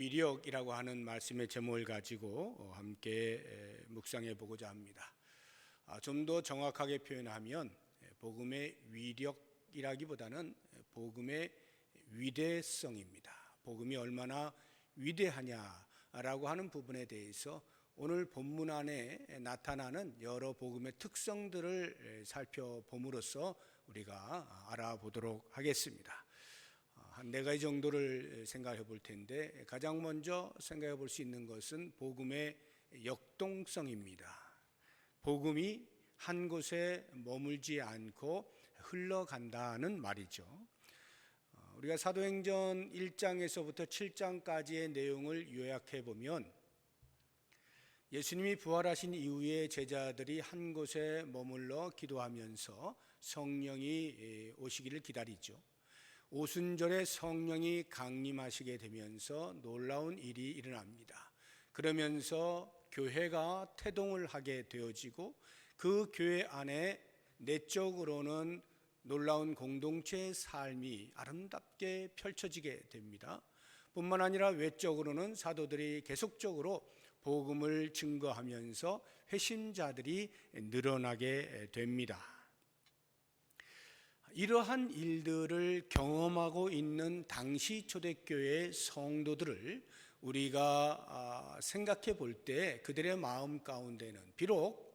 위력이라고 하는 말씀의 제목을 가지고 함께 묵상해 보고자 합니다. 좀 더 정확하게 표현하면 복음의 위력이라기보다는 복음의 위대성입니다. 복음이 얼마나 위대하냐라고 하는 부분에 대해서 오늘 본문 안에 나타나는 여러 복음의 특성들을 살펴봄으로써 우리가 알아보도록 하겠습니다. 한 4가지 정도를 생각해 볼 텐데, 가장 먼저 생각해 볼 수 있는 것은 복음의 역동성입니다. 복음이 한 곳에 머물지 않고 흘러간다는 말이죠. 우리가 사도행전 1장에서부터 7장까지의 내용을 요약해 보면, 예수님이 부활하신 이후에 제자들이 한 곳에 머물러 기도하면서 성령이 오시기를 기다리죠. 오순절에 성령이 강림하시게 되면서 놀라운 일이 일어납니다. 그러면서 교회가 태동을 하게 되어지고, 그 교회 안에 내적으로는 놀라운 공동체의 삶이 아름답게 펼쳐지게 됩니다. 뿐만 아니라 외적으로는 사도들이 계속적으로 복음을 증거하면서 회심자들이 늘어나게 됩니다. 이러한 일들을 경험하고 있는 당시 초대교회의 성도들을 우리가 생각해 볼 때, 그들의 마음 가운데는 비록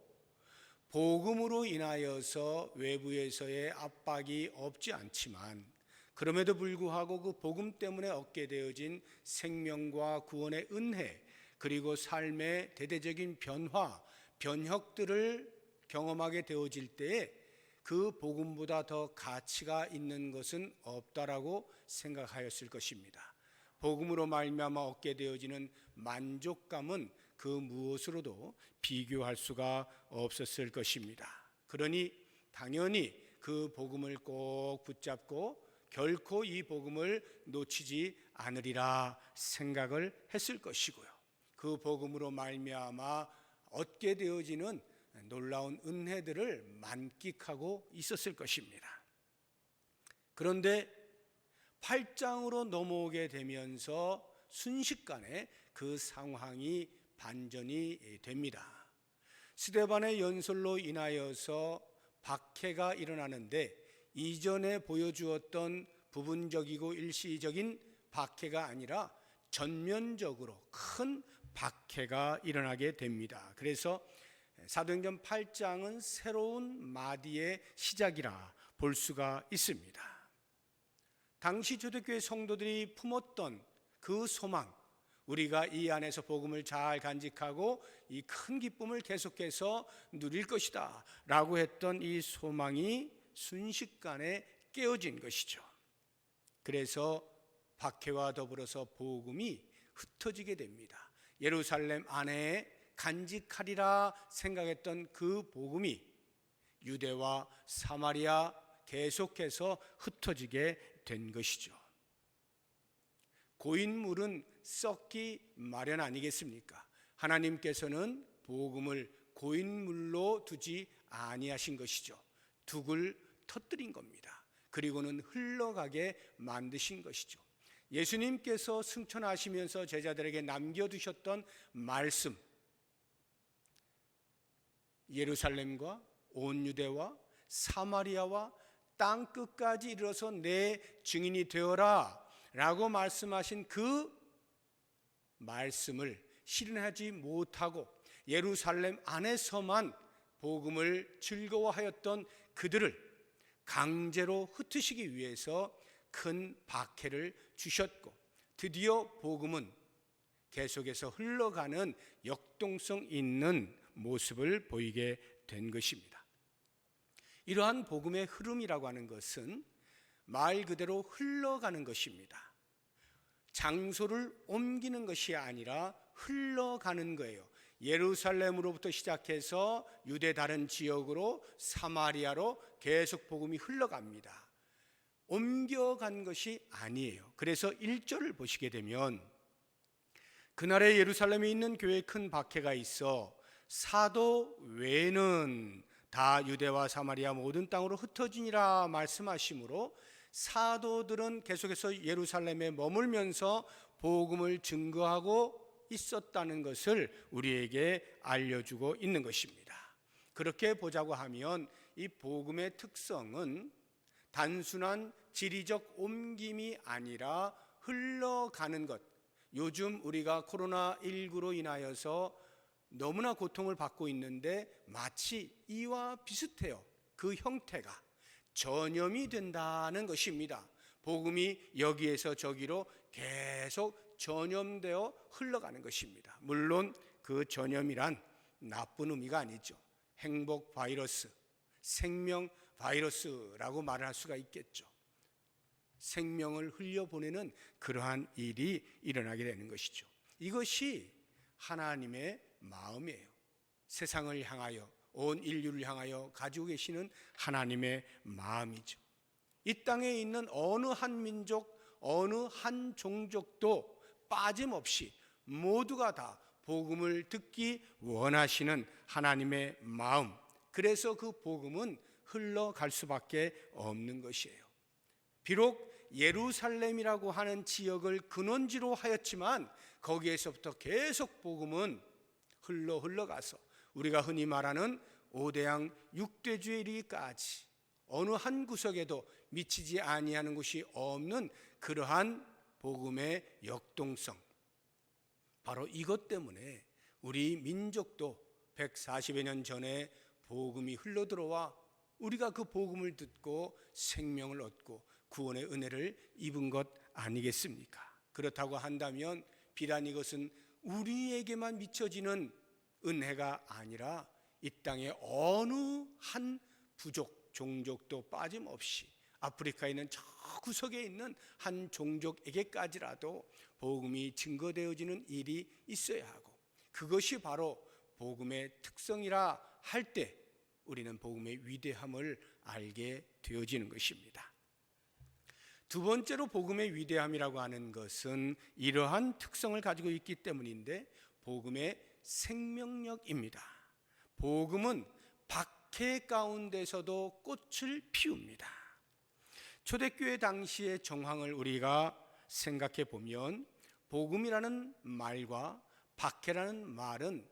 복음으로 인하여서 외부에서의 압박이 없지 않지만, 그럼에도 불구하고 그 복음 때문에 얻게 되어진 생명과 구원의 은혜, 그리고 삶의 대대적인 변화, 변혁들을 경험하게 되어질 때에 그 복음보다 더 가치가 있는 것은 없다라고 생각하였을 것입니다. 복음으로 말미암아 얻게 되어지는 만족감은 그 무엇으로도 비교할 수가 없었을 것입니다. 그러니 당연히 그 복음을 꼭 붙잡고 결코 이 복음을 놓치지 않으리라 생각을 했을 것이고요. 그 복음으로 말미암아 얻게 되어지는 놀라운 은혜들을 만끽하고 있었을 것입니다. 그런데 8장으로 넘어오게 되면서 순식간에 그 상황이 반전이 됩니다. 스데반의 연설로 인하여서 박해가 일어나는데, 이전에 보여주었던 부분적이고 일시적인 박해가 아니라 전면적으로 큰 박해가 일어나게 됩니다. 그래서 사도행전 8장은 새로운 마디의 시작이라 볼 수가 있습니다. 당시 초대교회 성도들이 품었던 그 소망, 우리가 이 안에서 복음을 잘 간직하고 이 큰 기쁨을 계속해서 누릴 것이다 라고 했던 이 소망이 순식간에 깨어진 것이죠. 그래서 박해와 더불어서 복음이 흩어지게 됩니다. 예루살렘 안에 간직하리라 생각했던 그 복음이 유대와 사마리아 계속해서 흩어지게 된 것이죠. 고인물은 썩기 마련 아니겠습니까? 하나님께서는 복음을 고인물로 두지 아니하신 것이죠. 둑을 터뜨린 겁니다. 그리고는 흘러가게 만드신 것이죠. 예수님께서 승천하시면서 제자들에게 남겨두셨던 말씀, 예루살렘과 온 유대와 사마리아와 땅 끝까지 이르러서 내 증인이 되어라 라고 말씀하신 그 말씀을 실현하지 못하고 예루살렘 안에서만 복음을 즐거워하였던 그들을 강제로 흩으시기 위해서 큰 박해를 주셨고, 드디어 복음은 계속해서 흘러가는 역동성 있는 모습을 보이게 된 것입니다. 이러한 복음의 흐름이라고 하는 것은 말 그대로 흘러가는 것입니다. 장소를 옮기는 것이 아니라 흘러가는 거예요. 예루살렘으로부터 시작해서 유대 다른 지역으로, 사마리아로 계속 복음이 흘러갑니다. 옮겨간 것이 아니에요. 그래서 1절을 보시게 되면, 그날에 예루살렘에 있는 교회에 큰 박해가 있어 사도 외에는 다 유대와 사마리아 모든 땅으로 흩어지니라 말씀하시므로, 사도들은 계속해서 예루살렘에 머물면서 복음을 증거하고 있었다는 것을 우리에게 알려주고 있는 것입니다. 그렇게 보자고 하면 이 복음의 특성은 단순한 지리적 옮김이 아니라 흘러가는 것. 요즘 우리가 코로나19로 인하여서 너무나 고통을 받고 있는데 마치 이와 비슷해요. 그 형태가 전염이 된다는 것입니다. 복음이 여기에서 저기로 계속 전염되어 흘러가는 것입니다. 물론 그 전염이란 나쁜 의미가 아니죠. 행복 바이러스, 생명 바이러스라고 말할 수가 있겠죠. 생명을 흘려보내는 그러한 일이 일어나게 되는 것이죠. 이것이 하나님의 마음이에요. 세상을 향하여, 온 인류를 향하여 가지고 계시는 하나님의 마음이죠. 이 땅에 있는 어느 한 민족, 어느 한 종족도 빠짐없이 모두가 다 복음을 듣기 원하시는 하나님의 마음. 그래서 그 복음은 흘러갈 수밖에 없는 것이에요. 비록 예루살렘이라고 하는 지역을 근원지로 하였지만 거기에서부터 계속 복음은 흘러가서 우리가 흔히 말하는 5대양 6대주에 이르기까지 어느 한 구석에도 미치지 아니하는 곳이 없는 그러한 복음의 역동성, 바로 이것 때문에 우리 민족도 140여 년 전에 복음이 흘러들어와 우리가 그 복음을 듣고 생명을 얻고 구원의 은혜를 입은 것 아니겠습니까? 그렇다고 한다면 비단 이것은 우리에게만 미쳐지는 은혜가 아니라 이 땅의 어느 한 부족, 종족도 빠짐없이 아프리카에 있는 저 구석에 있는 한 종족에게까지라도 복음이 증거되어지는 일이 있어야 하고, 그것이 바로 복음의 특성이라 할 때 우리는 복음의 위대함을 알게 되어지는 것입니다. 두 번째로 복음의 위대함이라고 하는 것은 이러한 특성을 가지고 있기 때문인데 복음의 생명력입니다. 복음은 박해 가운데서도 꽃을 피웁니다. 초대교회 당시의 정황을 우리가 생각해 보면 복음이라는 말과 박해라는 말은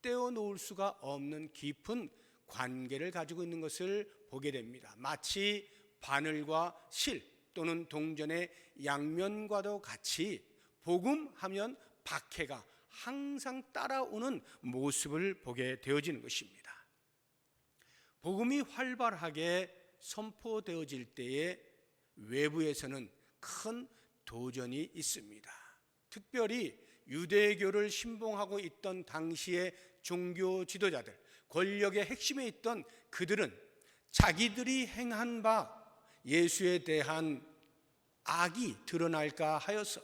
떼어놓을 수가 없는 깊은 관계를 가지고 있는 것을 보게 됩니다. 마치 바늘과 실 또는 동전의 양면과도 같이 복음하면 박해가 항상 따라오는 모습을 보게 되어지는 것입니다. 복음이 활발하게 선포되어질 때에 외부에서는 큰 도전이 있습니다. 특별히 유대교를 신봉하고 있던 당시의 종교 지도자들, 권력의 핵심에 있던 그들은 자기들이 행한 바 예수에 대한 악이 드러날까 하여서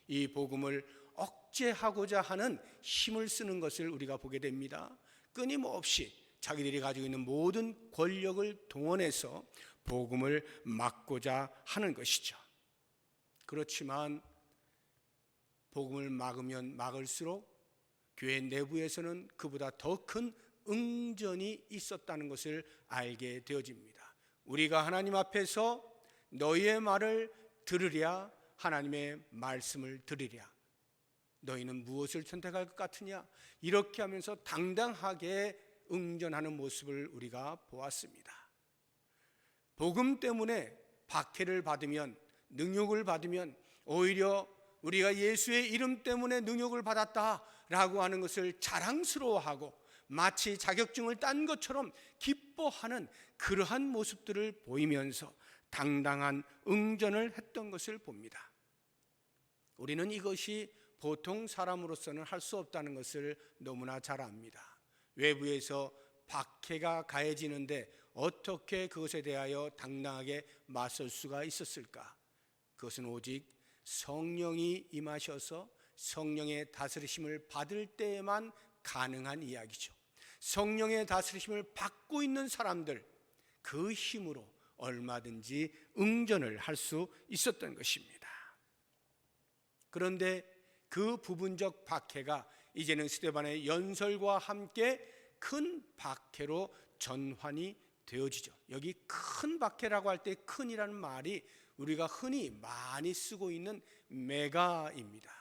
이 복음을 억제하고자 하는 힘을 쓰는 것을 우리가 보게 됩니다. 끊임없이 자기들이 가지고 있는 모든 권력을 동원해서 복음을 막고자 하는 것이죠. 그렇지만 복음을 막으면 막을수록 교회 내부에서는 그보다 더 큰 응전이 있었다는 것을 알게 되어집니다. 우리가 하나님 앞에서 너희의 말을 들으랴, 하나님의 말씀을 들으랴, 너희는 무엇을 선택할 것 같으냐, 이렇게 하면서 당당하게 응전하는 모습을 우리가 보았습니다. 복음 때문에 박해를 받으면, 능욕을 받으면 오히려 우리가 예수의 이름 때문에 능욕을 받았다라고 하는 것을 자랑스러워하고 마치 자격증을 딴 것처럼 기뻐하는 그러한 모습들을 보이면서 당당한 응전을 했던 것을 봅니다. 우리는 이것이 보통 사람으로서는 할 수 없다는 것을 너무나 잘 압니다. 외부에서 박해가 가해지는데 어떻게 그것에 대하여 당당하게 맞설 수가 있었을까? 그것은 오직 성령이 임하셔서 성령의 다스리심을 받을 때에만 가능한 이야기죠. 성령의 다스리심을 받고 있는 사람들, 그 힘으로 얼마든지 응전을 할 수 있었던 것입니다. 그런데 그 부분적 박해가 이제는 스데반의 연설과 함께 큰 박해로 전환이 되어지죠. 여기 큰 박해라고 할 때 큰이라는 말이 우리가 흔히 많이 쓰고 있는 메가입니다.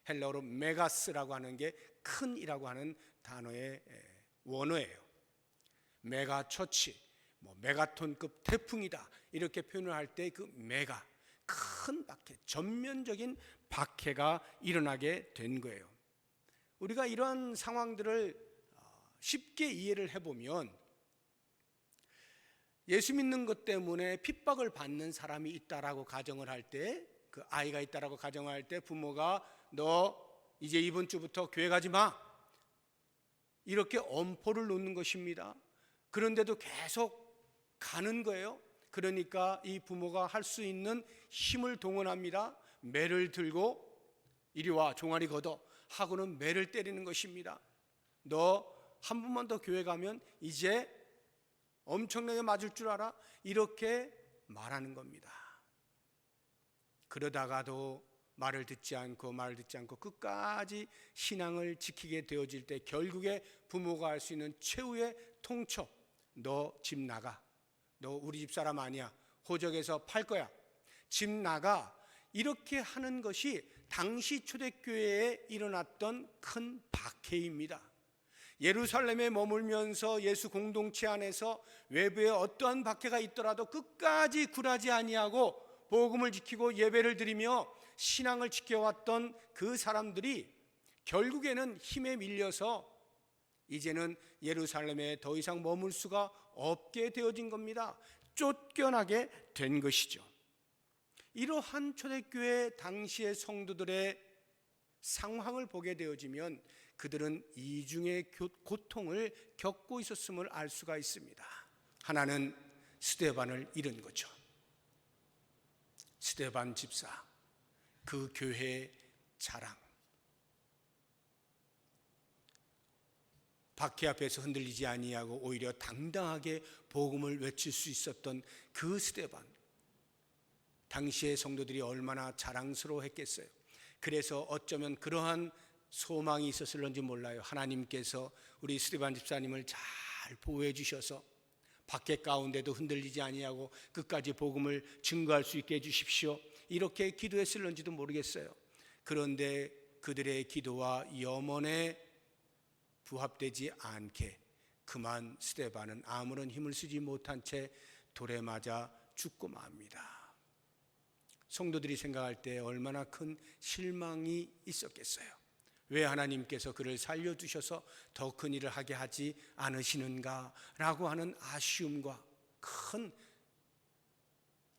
헬라어로 메가스라고 하는 게 큰이라고 하는 단어의 원어예요. 메가처치, 메가톤급 태풍이다 이렇게 표현을 할 때 그 메가, 큰 박해, 전면적인 박해가 일어나게 된 거예요. 우리가 이러한 상황들을 쉽게 이해를 해보면 예수 믿는 것 때문에 핍박을 받는 사람이 있다라고 가정을 할 때, 그 아이가 있다라고 가정할 때 부모가 너 이제 이번 주부터 교회 가지 마 이렇게 엄포를 놓는 것입니다. 그런데도 계속 가는 거예요. 그러니까 이 부모가 할 수 있는 힘을 동원합니다. 매를 들고 이리 와 종아리 걷어 하고는 매를 때리는 것입니다. 너 한 번만 더 교회 가면 이제 엄청나게 맞을 줄 알아? 이렇게 말하는 겁니다. 그러다가도 말을 듣지 않고 끝까지 신앙을 지키게 되어질 때 결국에 부모가 할 수 있는 최후의 통첩, 너 집 나가, 너 우리 집 사람 아니야, 호적에서 팔 거야, 집 나가, 이렇게 하는 것이 당시 초대교회에 일어났던 큰 박해입니다. 예루살렘에 머물면서 예수 공동체 안에서 외부에 어떠한 박해가 있더라도 끝까지 굴하지 아니하고 복음을 지키고 예배를 드리며 신앙을 지켜왔던 그 사람들이 결국에는 힘에 밀려서 이제는 예루살렘에 더 이상 머물 수가 없게 되어진 겁니다. 쫓겨나게 된 것이죠. 이러한 초대교회 당시의 성도들의 상황을 보게 되어지면 그들은 이중의 고통을 겪고 있었음을 알 수가 있습니다. 하나는 스데반을 잃은 거죠. 스데반 집사, 그 교회의 자랑, 박해 앞에서 흔들리지 아니하고 오히려 당당하게 복음을 외칠 수 있었던 그 스데반, 당시의 성도들이 얼마나 자랑스러워했겠어요. 그래서 어쩌면 그러한 소망이 있었을런지 몰라요. 하나님께서 우리 스데반 집사님을 잘 보호해 주셔서 박해 가운데도 흔들리지 아니하고 끝까지 복음을 증거할 수 있게 해주십시오, 이렇게 기도했을런지도 모르겠어요. 그런데 그들의 기도와 염원에 부합되지 않게 그만 스데반은 아무런 힘을 쓰지 못한 채 돌에 맞아 죽고 맙니다. 성도들이 생각할 때 얼마나 큰 실망이 있었겠어요. 왜 하나님께서 그를 살려두셔서 더 큰 일을 하게 하지 않으시는가라고 하는 아쉬움과 큰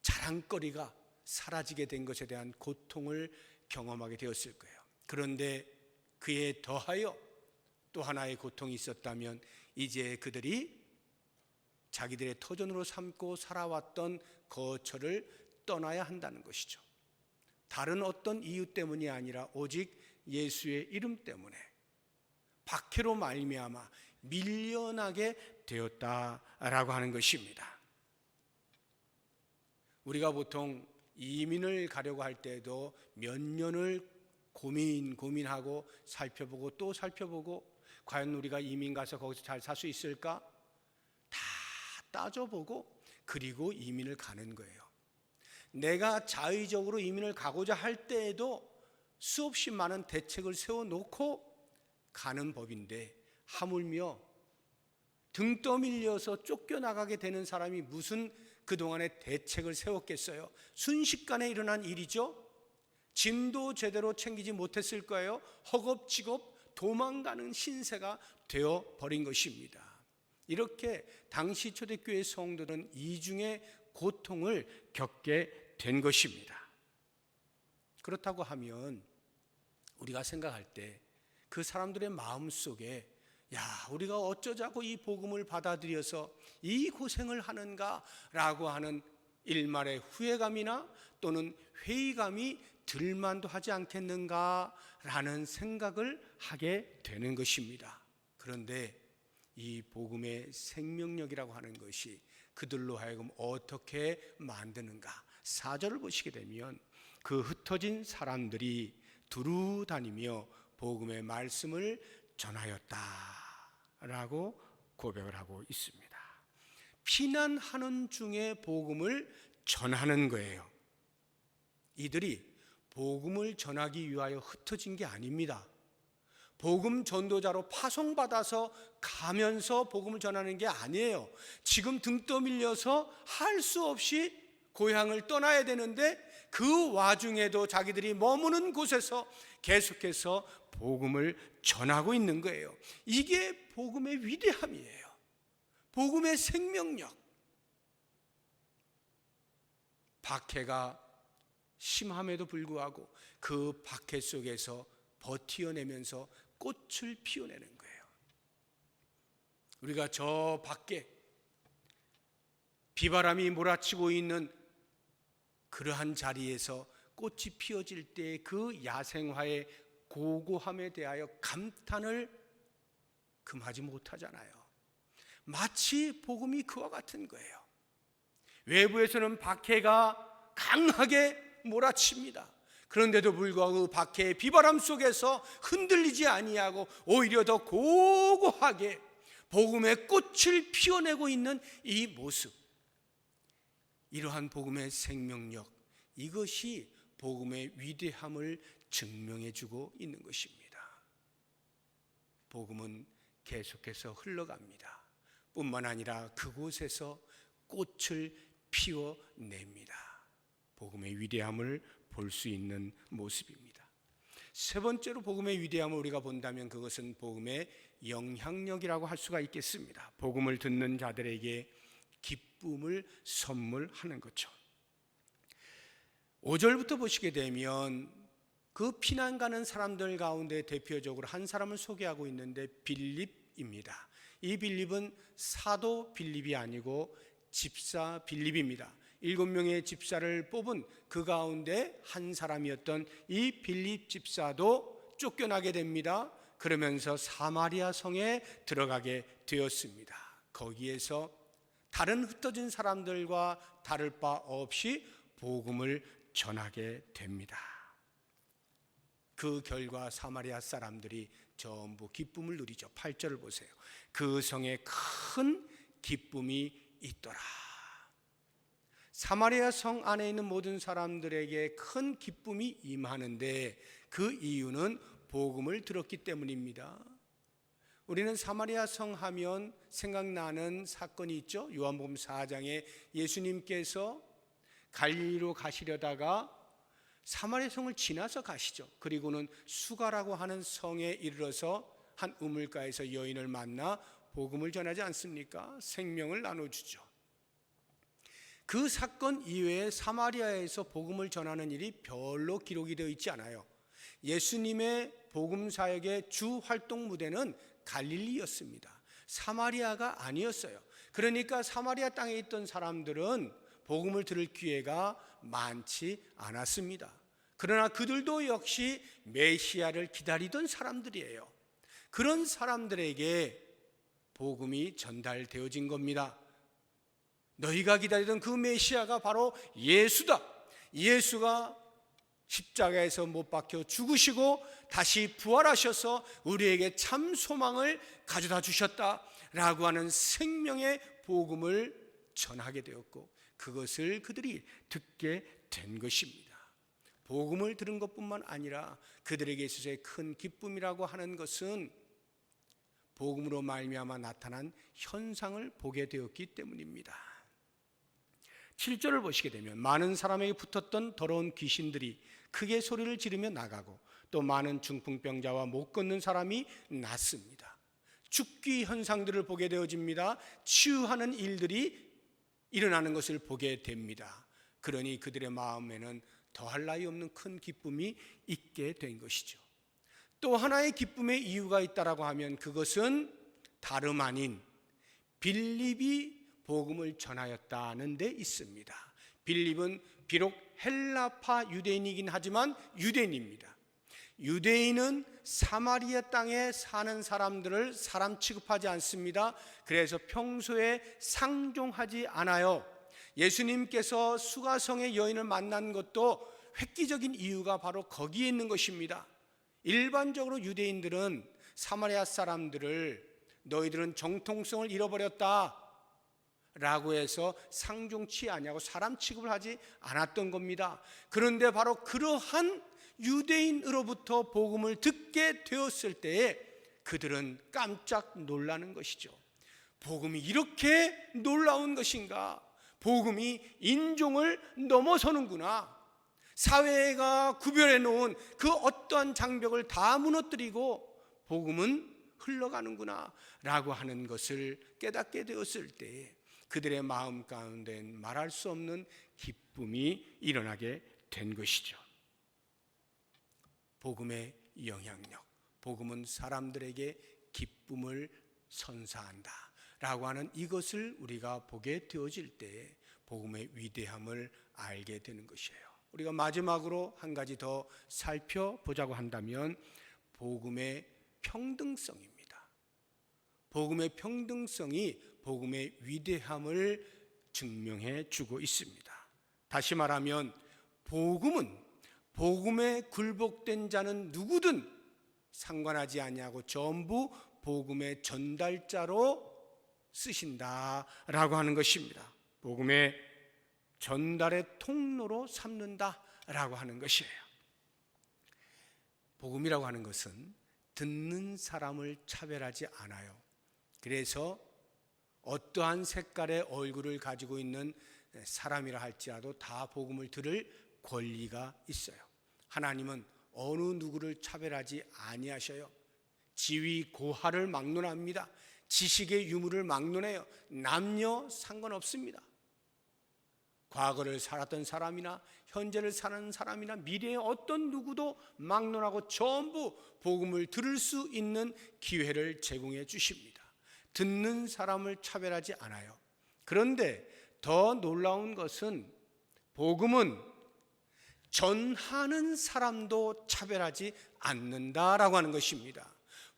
자랑거리가 사라지게 된 것에 대한 고통을 경험하게 되었을 거예요. 그런데 그에 더하여 또 하나의 고통이 있었다면 이제 그들이 자기들의 터전으로 삼고 살아왔던 거처를 떠나야 한다는 것이죠. 다른 어떤 이유 때문이 아니라 오직 예수의 이름 때문에 박해로 말미암아 밀려나게 되었다라고 하는 것입니다. 우리가 보통 이민을 가려고 할 때도 몇 년을 고민하고 살펴보고 또 살펴보고 과연 우리가 이민 가서 거기서 잘 살 수 있을까? 다 따져보고 그리고 이민을 가는 거예요. 내가 자의적으로 이민을 가고자 할 때에도 수없이 많은 대책을 세워놓고 가는 법인데 하물며 등 떠밀려서 쫓겨나가게 되는 사람이 무슨 그동안에 대책을 세웠겠어요? 순식간에 일어난 일이죠. 짐도 제대로 챙기지 못했을 거예요. 허겁지겁 도망가는 신세가 되어버린 것입니다. 이렇게 당시 초대교회 성도들은 이중의 고통을 겪게 된 것입니다. 그렇다고 하면 우리가 생각할 때 그 사람들의 마음속에 우리가 어쩌자고 이 복음을 받아들여서 이 고생을 하는가라고 하는 일말의 후회감이나 또는 회의감이 들만도 하지 않겠는가라는 생각을 하게 되는 것입니다. 그런데 이 복음의 생명력이라고 하는 것이 그들로 하여금 어떻게 만드는가? 4절을 보시게 되면 그 흩어진 사람들이 두루 다니며 복음의 말씀을 전하였다라고 고백을 하고 있습니다. 피난하는 중에 복음을 전하는 거예요. 이들이 복음을 전하기 위하여 흩어진 게 아닙니다. 복음 전도자로 파송받아서 가면서 복음을 전하는 게 아니에요. 지금 등 떠밀려서 할 수 없이 고향을 떠나야 되는데 그 와중에도 자기들이 머무는 곳에서 계속해서 복음을 전하고 있는 거예요. 이게 복음의 위대함이에요. 복음의 생명력. 박해가 심함에도 불구하고 그 박해 속에서 버티어내면서 꽃을 피워내는 거예요. 우리가 저 밖에 비바람이 몰아치고 있는 그러한 자리에서 꽃이 피어질 때 그 야생화의 고고함에 대하여 감탄을 금하지 못하잖아요. 마치 복음이 그와 같은 거예요. 외부에서는 박해가 강하게 몰아칩니다. 그런데도 불구하고 그 박해의 비바람 속에서 흔들리지 아니하고 오히려 더 고고하게 복음의 꽃을 피워내고 있는 이 모습, 이러한 복음의 생명력, 이것이 복음의 위대함을 증명해주고 있는 것입니다. 복음은 계속해서 흘러갑니다. 뿐만 아니라 그곳에서 꽃을 피워냅니다. 복음의 위대함을 볼 수 있는 모습입니다. 세 번째로 복음의 위대함을 우리가 본다면 그것은 복음의 영향력이라고 할 수가 있겠습니다. 복음을 듣는 자들에게 기쁨을 선물하는 거죠. 5절부터 보시게 되면 그 피난 가는 사람들 가운데 대표적으로 한 사람을 소개하고 있는데 빌립입니다. 이 빌립은 사도 빌립이 아니고 집사 빌립입니다. 7명의 집사를 뽑은 그 가운데 한 사람이었던 이 빌립 집사도 쫓겨나게 됩니다. 그러면서 사마리아 성에 들어가게 되었습니다. 거기에서 다른 흩어진 사람들과 다를 바 없이 복음을 전하게 됩니다. 그 결과 사마리아 사람들이 전부 기쁨을 누리죠. 8절을 보세요. 그 성에 큰 기쁨이 있더라. 사마리아 성 안에 있는 모든 사람들에게 큰 기쁨이 임하는데 그 이유는 복음을 들었기 때문입니다. 우리는 사마리아 성 하면 생각나는 사건이 있죠. 요한복음 4장에 예수님께서 갈릴리로 가시려다가 사마리아 성을 지나서 가시죠. 그리고는 수가라고 하는 성에 이르러서 한 우물가에서 여인을 만나 복음을 전하지 않습니까? 생명을 나눠주죠. 그 사건 이외에 사마리아에서 복음을 전하는 일이 별로 기록이 되어 있지 않아요. 예수님의 복음 사역의 주 활동 무대는 갈릴리였습니다. 사마리아가 아니었어요. 그러니까 사마리아 땅에 있던 사람들은 복음을 들을 기회가 많지 않았습니다. 그러나 그들도 역시 메시아를 기다리던 사람들이에요. 그런 사람들에게 복음이 전달되어진 겁니다. 너희가 기다리던 그 메시아가 바로 예수다. 예수가 십자가에서 못 박혀 죽으시고 다시 부활하셔서 우리에게 참 소망을 가져다 주셨다라고 하는 생명의 복음을 전하게 되었고 그것을 그들이 듣게 된 것입니다. 복음을 들은 것뿐만 아니라 그들에게 있어서의 큰 기쁨이라고 하는 것은 복음으로 말미암아 나타난 현상을 보게 되었기 때문입니다. 7절을 보시게 되면 많은 사람에게 붙었던 더러운 귀신들이 크게 소리를 지르며 나가고 또 많은 중풍병자와 못 걷는 사람이 낫습니다. 죽기 현상들을 보게 되어집니다. 치유하는 일들이 일어나는 것을 보게 됩니다. 그러니 그들의 마음에는 더할 나위 없는 큰 기쁨이 있게 된 것이죠. 또 하나의 기쁨의 이유가 있다라고 하면 그것은 다름 아닌 빌립이 복음을 전하였다는 데 있습니다. 빌립은 비록 헬라파 유대인이긴 하지만 유대인입니다. 유대인은 사마리아 땅에 사는 사람들을 사람 취급하지 않습니다. 그래서 평소에 상종하지 않아요. 예수님께서 수가성의 여인을 만난 것도 획기적인 이유가 바로 거기에 있는 것입니다. 일반적으로 유대인들은 사마리아 사람들을 너희들은 정통성을 잃어버렸다 라고 해서 상종치 아니하고 사람 취급을 하지 않았던 겁니다. 그런데 바로 그러한 유대인으로부터 복음을 듣게 되었을 때에 그들은 깜짝 놀라는 것이죠. 복음이 이렇게 놀라운 것인가? 복음이 인종을 넘어서는구나. 사회가 구별해 놓은 그 어떠한 장벽을 다 무너뜨리고 복음은 흘러가는구나 라고 하는 것을 깨닫게 되었을 때에 그들의 마음 가운데는 말할 수 없는 기쁨이 일어나게 된 것이죠. 복음의 영향력, 복음은 사람들에게 기쁨을 선사한다 라고 하는 이것을 우리가 보게 되어질 때에 복음의 위대함을 알게 되는 것이에요. 우리가 마지막으로 한 가지 더 살펴보자고 한다면 복음의 평등성입니다. 복음의 평등성이 복음의 위대함을 증명해 주고 있습니다. 다시 말하면 복음은 복음에 굴복된 자는 누구든 상관하지 아니하고 전부 복음의 전달자로 쓰신다라고 하는 것입니다. 복음의 전달의 통로로 삼는다라고 하는 것이에요. 복음이라고 하는 것은 듣는 사람을 차별하지 않아요. 그래서 어떠한 색깔의 얼굴을 가지고 있는 사람이라 할지라도 다 복음을 들을 권리가 있어요. 하나님은 어느 누구를 차별하지 아니하셔요. 지위 고하를 막론합니다. 지식의 유무를 막론해요. 남녀 상관없습니다. 과거를 살았던 사람이나 현재를 사는 사람이나 미래의 어떤 누구도 막론하고 전부 복음을 들을 수 있는 기회를 제공해 주십니다. 듣는 사람을 차별하지 않아요. 그런데 더 놀라운 것은 복음은 전하는 사람도 차별하지 않는다라고 하는 것입니다.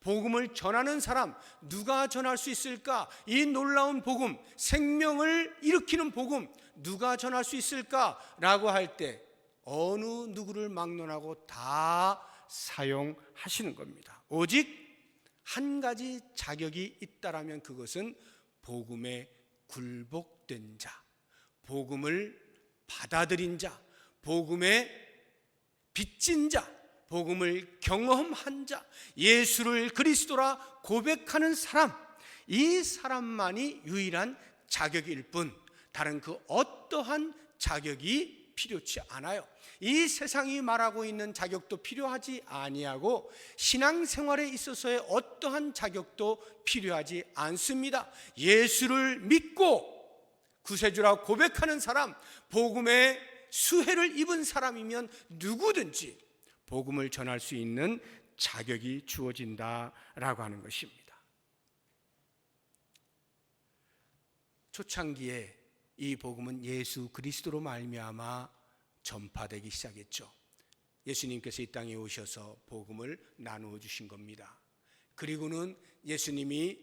복음을 전하는 사람, 누가 전할 수 있을까? 이 놀라운 복음, 생명을 일으키는 복음, 누가 전할 수 있을까라고 할 때 어느 누구를 막론하고 다 사용하시는 겁니다. 오직 한 가지 자격이 있다라면 그것은 복음에 굴복된 자, 복음을 받아들인 자, 복음에 빚진 자, 복음을 경험한 자, 예수를 그리스도라 고백하는 사람, 이 사람만이 유일한 자격일 뿐 다른 그 어떠한 자격이 필요치 않아요. 이 세상이 말하고 있는 자격도 필요하지 아니하고 신앙생활에 있어서의 어떠한 자격도 필요하지 않습니다. 예수를 믿고 구세주라 고백하는 사람, 복음의 수혜를 입은 사람이면 누구든지 복음을 전할 수 있는 자격이 주어진다라고 하는 것입니다. 초창기에 이 복음은 예수 그리스도로 말미암아 전파되기 시작했죠. 예수님께서 이 땅에 오셔서 복음을 나누어 주신 겁니다. 그리고는 예수님이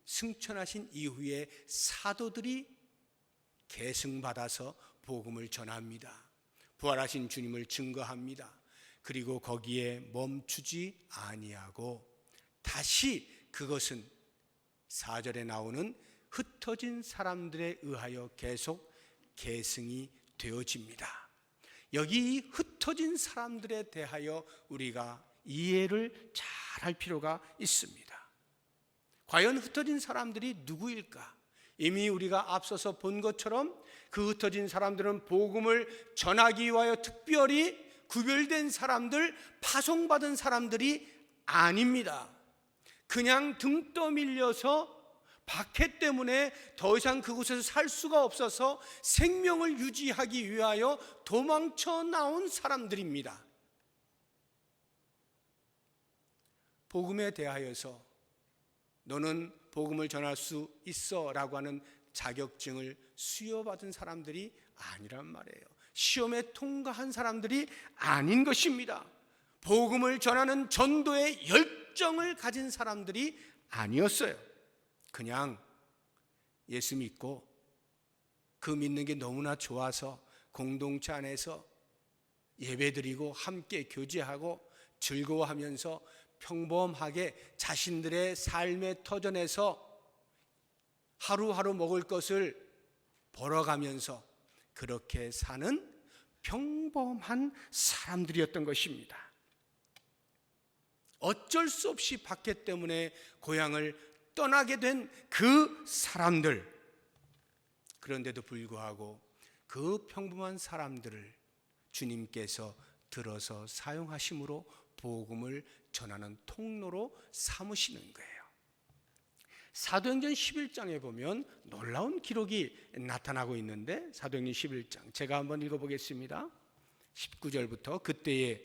승천하신 이후에 사도들이 계승받아서 복음을 전합니다. 부활하신 주님을 증거합니다. 그리고 거기에 멈추지 아니하고 다시 그것은 4절에 나오는 흩어진 사람들에 의하여 계속 계승이 되어집니다. 여기 이 흩어진 사람들에 대하여 우리가 이해를 잘 할 필요가 있습니다. 과연 흩어진 사람들이 누구일까? 이미 우리가 앞서서 본 것처럼 그 흩어진 사람들은 복음을 전하기 위하여 특별히 구별된 사람들, 파송받은 사람들이 아닙니다. 그냥 등 떠밀려서 박해 때문에 더 이상 그곳에서 살 수가 없어서 생명을 유지하기 위하여 도망쳐 나온 사람들입니다. 복음에 대하여서 너는 복음을 전할 수 있어 라고 하는 자격증을 수여받은 사람들이 아니란 말이에요. 시험에 통과한 사람들이 아닌 것입니다. 복음을 전하는 전도의 열정을 가진 사람들이 아니었어요. 그냥 예수 믿고 그 믿는 게 너무나 좋아서 공동체 안에서 예배드리고 함께 교제하고 즐거워하면서 평범하게 자신들의 삶의 터전에서 하루하루 먹을 것을 벌어가면서 그렇게 사는 평범한 사람들이었던 것입니다. 어쩔 수 없이 박해 때문에 고향을 떠나게 된 그 사람들, 그런데도 불구하고 그 평범한 사람들을 주님께서 들어서 사용하심으로 복음을 전하는 통로로 삼으시는 거예요. 사도행전 11장에 보면 놀라운 기록이 나타나고 있는데, 사도행전 11장 제가 한번 읽어보겠습니다. 19절부터 그때에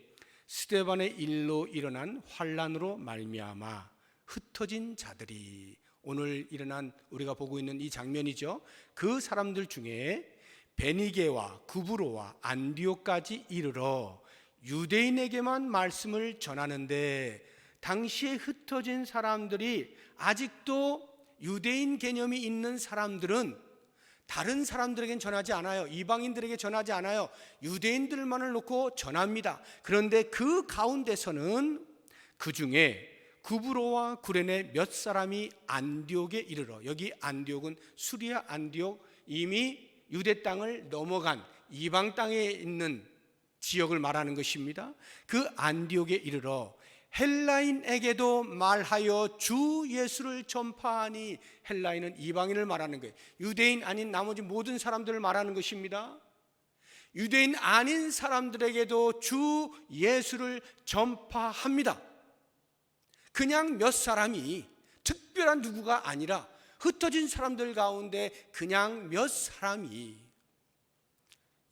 스데반의 일로 일어난 환난으로 말미암아 흩어진 자들이, 오늘 일어난 우리가 보고 있는 이 장면이죠. 그 사람들 중에 베니게와 구브로와 안디옥까지 이르러 유대인에게만 말씀을 전하는데, 당시에 흩어진 사람들이 아직도 유대인 개념이 있는 사람들은 다른 사람들에겐 전하지 않아요. 이방인들에게 전하지 않아요. 유대인들만을 놓고 전합니다. 그런데 그 가운데서는 그 중에 구브로와 구레네 몇 사람이 안디옥에 이르러, 여기 안디옥은 수리아 안디옥, 이미 유대 땅을 넘어간 이방 땅에 있는 지역을 말하는 것입니다. 그 안디옥에 이르러 헬라인에게도 말하여 주 예수를 전파하니, 헬라인은 이방인을 말하는 거예요. 유대인 아닌 나머지 모든 사람들을 말하는 것입니다. 유대인 아닌 사람들에게도 주 예수를 전파합니다. 그냥 몇 사람이, 특별한 누구가 아니라 흩어진 사람들 가운데 그냥 몇 사람이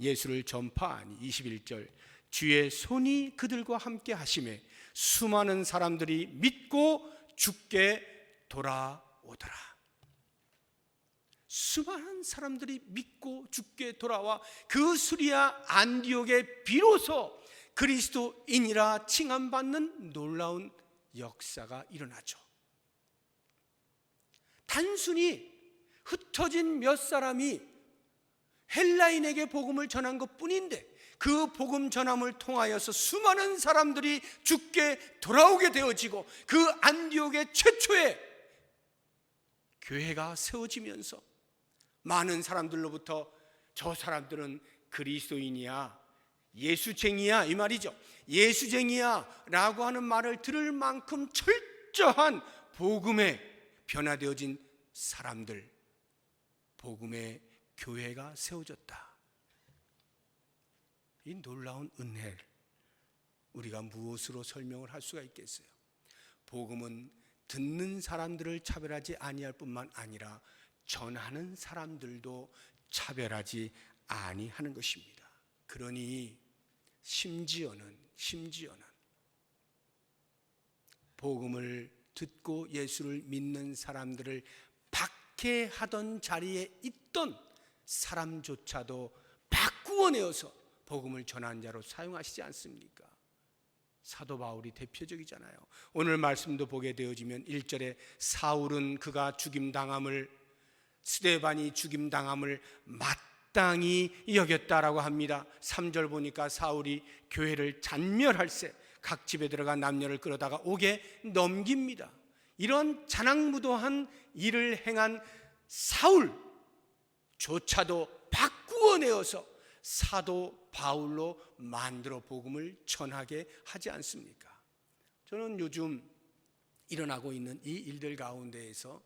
예수를 전파하니, 21절, 주의 손이 그들과 함께 하심에 수많은 사람들이 믿고 주께 돌아오더라. 수많은 사람들이 믿고 주께 돌아와 그 수리아 안디옥에 비로소 그리스도인이라 칭함받는 놀라운 역사가 일어나죠. 단순히 흩어진 몇 사람이 헬라인에게 복음을 전한 것뿐인데, 그 복음 전함을 통하여서 수많은 사람들이 주께 돌아오게 되어지고, 그 안디옥의 최초의 교회가 세워지면서 많은 사람들로부터 저 사람들은 그리스도인이야, 예수쟁이야, 이 말이죠. 예수쟁이야 라고 하는 말을 들을 만큼 철저한 복음에 변화되어진 사람들, 복음의 교회가 세워졌다. 이 놀라운 은혜를 우리가 무엇으로 설명을 할 수가 있겠어요? 복음은 듣는 사람들을 차별하지 아니할 뿐만 아니라 전하는 사람들도 차별하지 아니하는 것입니다. 그러니 심지어는 복음을 듣고 예수를 믿는 사람들을 박해하던 자리에 있던 사람조차도 바꾸어내어서 복음을 전한 자로 사용하시지 않습니까? 사도 바울이 대표적이잖아요. 오늘 말씀도 보게 되어지면 1절에 사울은 그가 죽임당함을, 스데반이 죽임당함을 마땅히 여겼다라고 합니다. 3절 보니까 사울이 교회를 잔멸할세 각 집에 들어가 남녀를 끌어다가 옥에 넘깁니다. 이런 자랑무도한 일을 행한 사울조차도 바꾸어내어서 사도 바울로 만들어 복음을 전하게 하지 않습니까? 저는 요즘 일어나고 있는 이 일들 가운데에서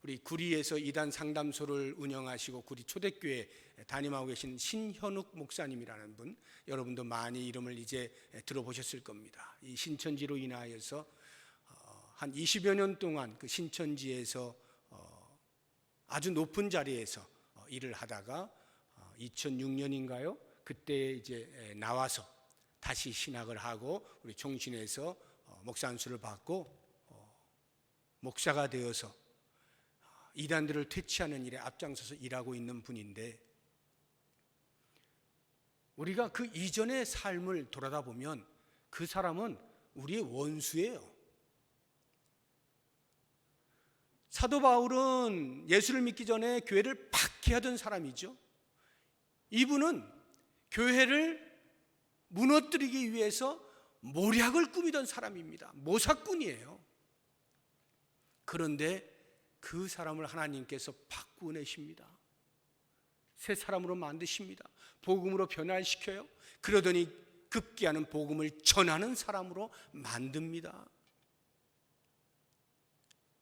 우리 구리에서 이단 상담소를 운영하시고 구리 초대교회 담임하고 계신 신현욱 목사님이라는 분, 여러분도 많이 이름을 이제 들어보셨을 겁니다. 이 신천지로 인하여서 한 20여 년 동안 그 신천지에서 아주 높은 자리에서 일을 하다가 2006년인가요? 그때 이제 나와서 다시 신학을 하고 우리 종신에서 목사 안수를 받고 목사가 되어서 이단들을 퇴치하는 일에 앞장서서 일하고 있는 분인데, 우리가 그 이전의 삶을 돌아다 보면 그 사람은 우리의 원수예요. 사도 바울은 예수를 믿기 전에 교회를 박해하던 사람이죠. 이분은 교회를 무너뜨리기 위해서 모략을 꾸미던 사람입니다. 모사꾼이에요. 그런데 그 사람을 하나님께서 바꾸어내십니다. 새 사람으로 만드십니다. 복음으로 변화시켜요. 그러더니 급기야는 복음을 전하는 사람으로 만듭니다.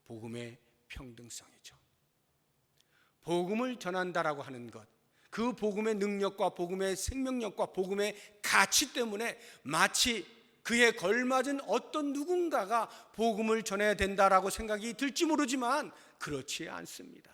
복음의 평등성이죠. 복음을 전한다라고 하는 것, 그 복음의 능력과 복음의 생명력과 복음의 가치 때문에 마치 그에 걸맞은 어떤 누군가가 복음을 전해야 된다라고 생각이 들지 모르지만 그렇지 않습니다.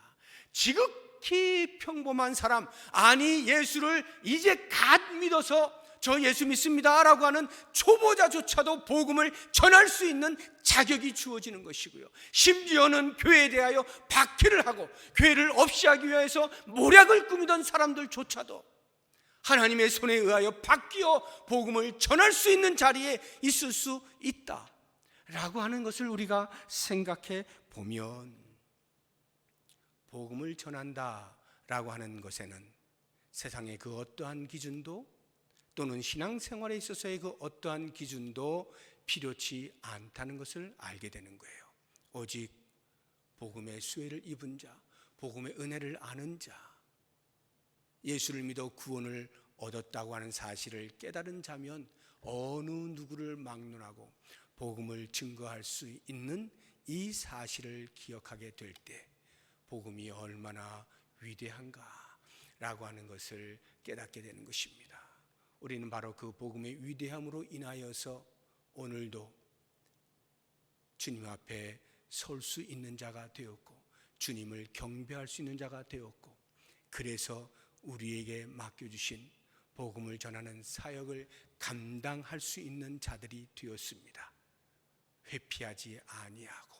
지극히 평범한 사람, 아니 예수를 이제 갓 믿어서 저 예수 믿습니다 라고 하는 초보자조차도 복음을 전할 수 있는 자격이 주어지는 것이고요, 심지어는 교회에 대하여 박해를 하고 교회를 없이 하기 위해서 모략을 꾸미던 사람들조차도 하나님의 손에 의하여 바뀌어 복음을 전할 수 있는 자리에 있을 수 있다 라고 하는 것을 우리가 생각해 보면, 복음을 전한다 라고 하는 것에는 세상의 그 어떠한 기준도 또는 신앙생활에 있어서의 그 어떠한 기준도 필요치 않다는 것을 알게 되는 거예요. 오직 복음의 수혜를 입은 자, 복음의 은혜를 아는 자, 예수를 믿어 구원을 얻었다고 하는 사실을 깨달은 자면 어느 누구를 막론하고 복음을 증거할 수 있는 이 사실을 기억하게 될 때 복음이 얼마나 위대한가 라고 하는 것을 깨닫게 되는 것입니다. 우리는 바로 그 복음의 위대함으로 인하여서 오늘도 주님 앞에 설 수 있는 자가 되었고 주님을 경배할 수 있는 자가 되었고, 그래서 우리에게 맡겨주신 복음을 전하는 사역을 감당할 수 있는 자들이 되었습니다. 회피하지 아니하고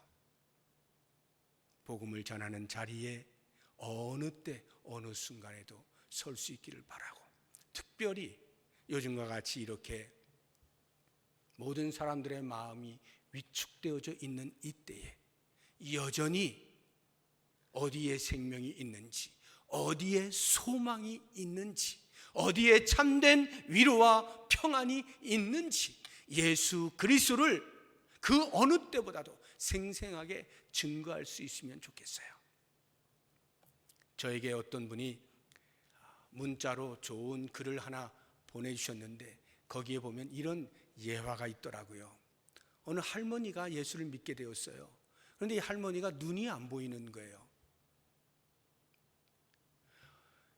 복음을 전하는 자리에 어느 때 어느 순간에도 설 수 있기를 바라고, 특별히 요즘과 같이 이렇게 모든 사람들의 마음이 위축되어져 있는 이때에 여전히 어디에 생명이 있는지, 어디에 소망이 있는지, 어디에 참된 위로와 평안이 있는지 예수 그리스도를 그 어느 때보다도 생생하게 증거할 수 있으면 좋겠어요. 저에게 어떤 분이 문자로 좋은 글을 하나 보내주셨는데 거기에 보면 이런 예화가 있더라고요. 어느 할머니가 예수를 믿게 되었어요. 그런데 이 할머니가 눈이 안 보이는 거예요.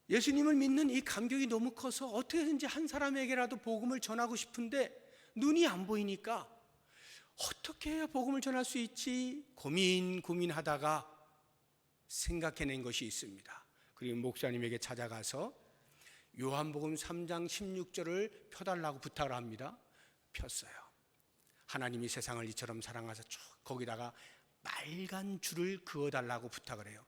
예수님을 믿는 이 감격이 너무 커서 어떻게든지 한 사람에게라도 복음을 전하고 싶은데 눈이 안 보이니까 어떻게 해야 복음을 전할 수 있지 고민하다가 생각해낸 것이 있습니다. 그리고 목사님에게 찾아가서 요한복음 3장 16절을 펴달라고 부탁을 합니다. 폈어요. 하나님이 세상을 이처럼 사랑하사 쭉 거기다가 빨간 줄을 그어달라고 부탁을 해요.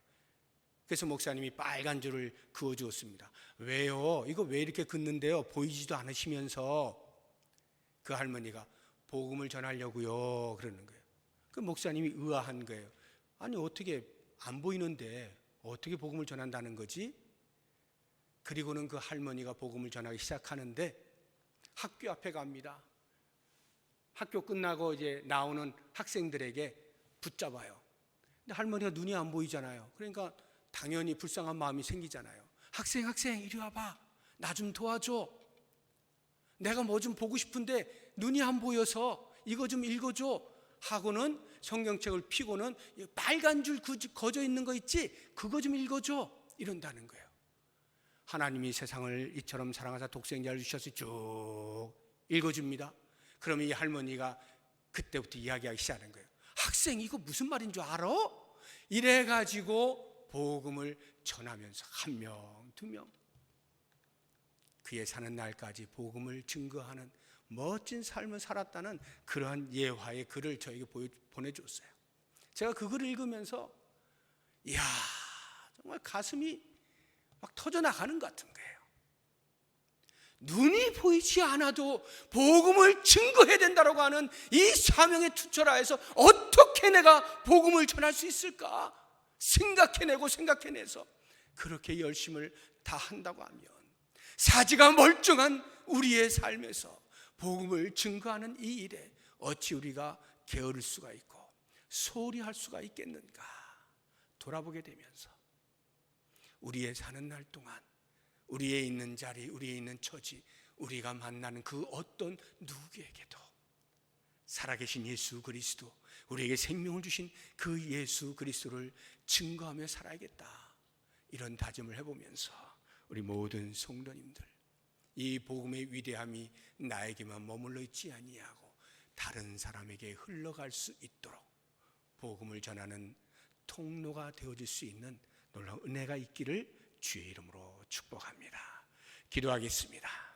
그래서 목사님이 빨간 줄을 그어주었습니다. 왜요? 이거 왜 이렇게 긋는데요? 보이지도 않으시면서. 그 할머니가 복음을 전하려고요 그러는 거예요. 그 목사님이 의아한 거예요. 아니 어떻게 안 보이는데 어떻게 복음을 전한다는 거지? 그리고는 그 할머니가 복음을 전하기 시작하는데 학교 앞에 갑니다. 학교 끝나고 이제 나오는 학생들에게 붙잡아요. 근데 할머니가 눈이 안 보이잖아요. 그러니까 당연히 불쌍한 마음이 생기잖아요. 학생 이리 와봐. 나 좀 도와줘. 내가 뭐 좀 보고 싶은데 눈이 안 보여서 이거 좀 읽어줘 하고는 성경책을 펴고는 빨간 줄 거져 있는 거 있지? 그거 좀 읽어줘 이런다는 거예요. 하나님이 세상을 이처럼 사랑하사 독생자를 주셔서 쭉 읽어줍니다. 그러면 이 할머니가 그때부터 이야기하기 시작하는 거예요. 학생 이거 무슨 말인 줄 알아? 이래가지고 복음을 전하면서 한 명, 두 명 그의 사는 날까지 복음을 증거하는 멋진 삶을 살았다는 그러한 예화의 글을 저에게 보내줬어요. 제가 그 글을 읽으면서 이야 정말 가슴이 막 터져나가는 것 같은 거예요. 눈이 보이지 않아도 복음을 증거해야 된다고 하는 이 사명에 투철하여서 어떻게 내가 복음을 전할 수 있을까 생각해내서 그렇게 열심을 다한다고 하면 사지가 멀쩡한 우리의 삶에서 복음을 증거하는 이 일에 어찌 우리가 게으를 수가 있고 소홀히 할 수가 있겠는가 돌아보게 되면서 우리의 사는 날 동안 우리의 있는 자리, 우리의 있는 처지, 우리가 만나는 그 어떤 누구에게도 살아계신 예수 그리스도, 우리에게 생명을 주신 그 예수 그리스도를 증거하며 살아야겠다, 이런 다짐을 해보면서 우리 모든 성도님들, 이 복음의 위대함이 나에게만 머물러 있지 아니하고 다른 사람에게 흘러갈 수 있도록 복음을 전하는 통로가 되어질 수 있는 놀라운 은혜가 있기를 주의 이름으로 축복합니다. 기도하겠습니다.